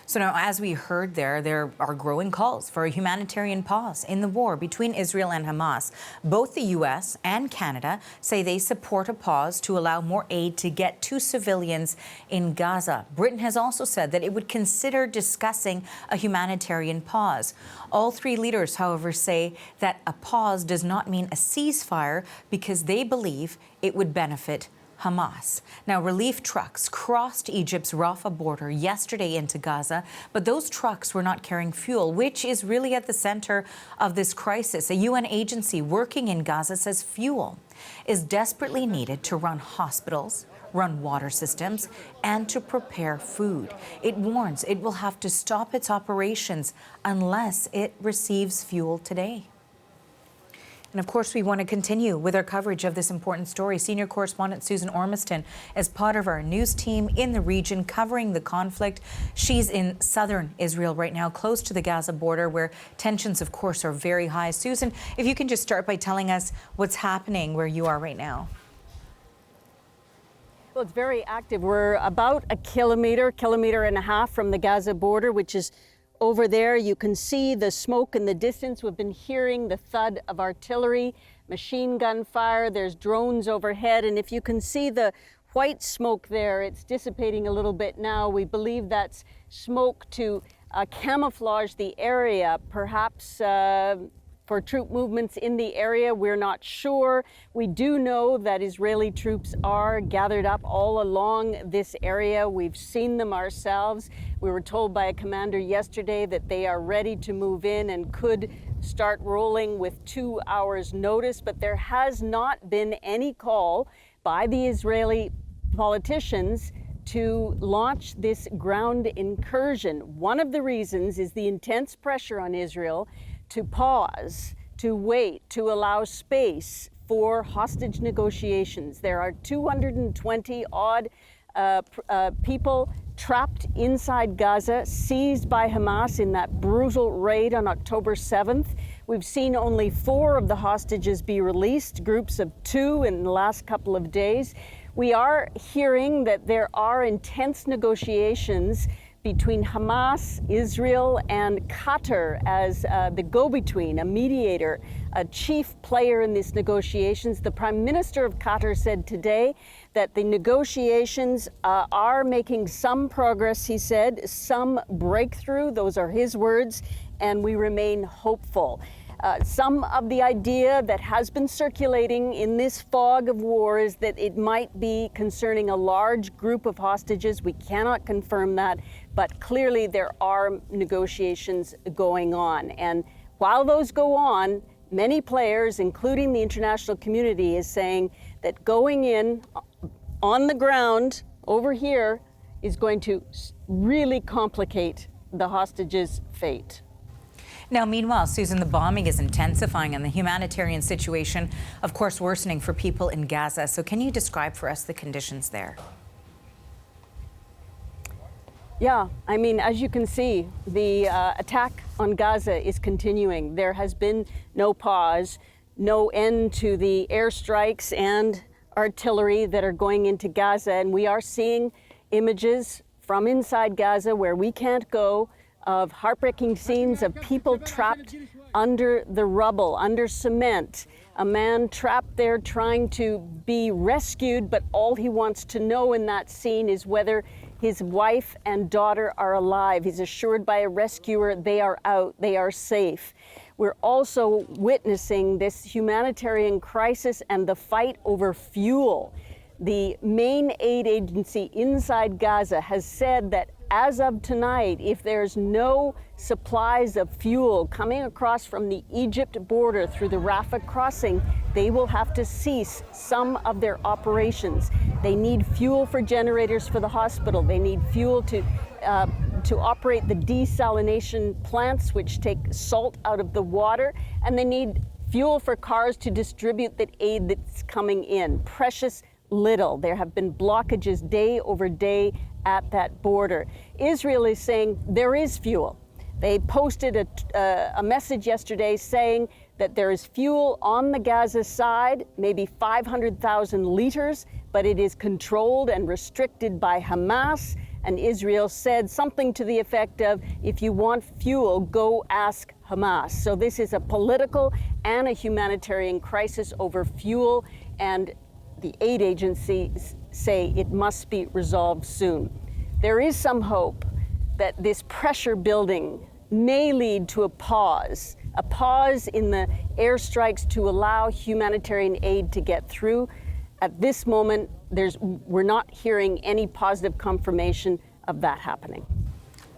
So now, as we heard there are growing calls for a humanitarian pause in the war between Israel and Hamas. Both the U.S. and Canada say they support a pause to allow more aid to get to civilians in Gaza. Britain has also said that it would consider discussing a humanitarian pause. All three leaders, however, say that a pause does not mean a ceasefire because they believe it would benefit Hamas. Now, relief trucks crossed Egypt's Rafah border yesterday into Gaza, but those trucks were not carrying fuel, which is really at the center of this crisis. A UN agency working in Gaza says fuel is desperately needed to run hospitals, run water systems, and to prepare food. It warns it will have to stop its operations unless it receives fuel today. And of course, we want to continue with our coverage of this important story. Senior correspondent Susan Ormiston is part of our news team in the region covering the conflict. She's in southern Israel right now, close to the Gaza border, where tensions, of course, are very high. Susan, if you can just start by telling us what's happening where you are right now. Well, it's very active. We're about a kilometer and a half from the Gaza border, which is over there. You can see the smoke in the distance. We've been hearing the thud of artillery, machine gun fire. There's drones overhead. And if you can see the white smoke there, it's dissipating a little bit now. We believe that's smoke to camouflage the area, perhaps for troop movements in the area. We're not sure. We do know that Israeli troops are gathered up all along this area. We've seen them ourselves. We were told by a commander yesterday that they are ready to move in and could start rolling with 2 hours notice, but there has not been any call by the Israeli politicians to launch this ground incursion. One of the reasons is the intense pressure on Israel to pause, to wait, to allow space for hostage negotiations. There are 220 odd people trapped inside Gaza, seized by Hamas in that brutal raid on October 7th. We've seen only 4 of the hostages be released, groups of 2 in the last couple of days. We are hearing that there are intense negotiations between Hamas, Israel, and Qatar as the go-between, a mediator, a chief player in these negotiations. The Prime Minister of Qatar said today that the negotiations are making some progress, he said, some breakthrough. Those are his words, and we remain hopeful. Some of the idea that has been circulating in this fog of war is that it might be concerning a large group of hostages. We cannot confirm that, but clearly there are negotiations going on. And while those go on, many players, including the international community, is saying that going in on the ground over here is going to really complicate the hostages' fate. Now, meanwhile, Susan, the bombing is intensifying and the humanitarian situation, of course, worsening for people in Gaza. So can you describe for us the conditions there? Yeah, I mean, as you can see, the attack on Gaza is continuing. There has been no pause, no end to the airstrikes and artillery that are going into Gaza. And we are seeing images from inside Gaza where we can't go, of heartbreaking scenes of people trapped under the rubble, under cement. A man trapped there trying to be rescued, but all he wants to know in that scene is whether his wife and daughter are alive. He's assured by a rescuer they are out, they are safe. We're also witnessing this humanitarian crisis and the fight over fuel. The main aid agency inside Gaza has said that as of tonight, if there's no supplies of fuel coming across from the Egypt border through the Rafah crossing, they will have to cease some of their operations. They need fuel for generators for the hospital. They need fuel to operate the desalination plants, which take salt out of the water, and they need fuel for cars to distribute the aid that's coming in. Precious little. There have been blockages day over day at that border. Israel is saying there is fuel. They posted a message yesterday saying that there is fuel on the Gaza side, maybe 500,000 liters, but it is controlled and restricted by Hamas, and Israel said something to the effect of, if you want fuel, go ask Hamas. So this is a political and a humanitarian crisis over fuel, and the aid agencies say it must be resolved soon. There is some hope that this pressure building may lead to a pause in the airstrikes to allow humanitarian aid to get through. At this moment, we're not hearing any positive confirmation of that happening.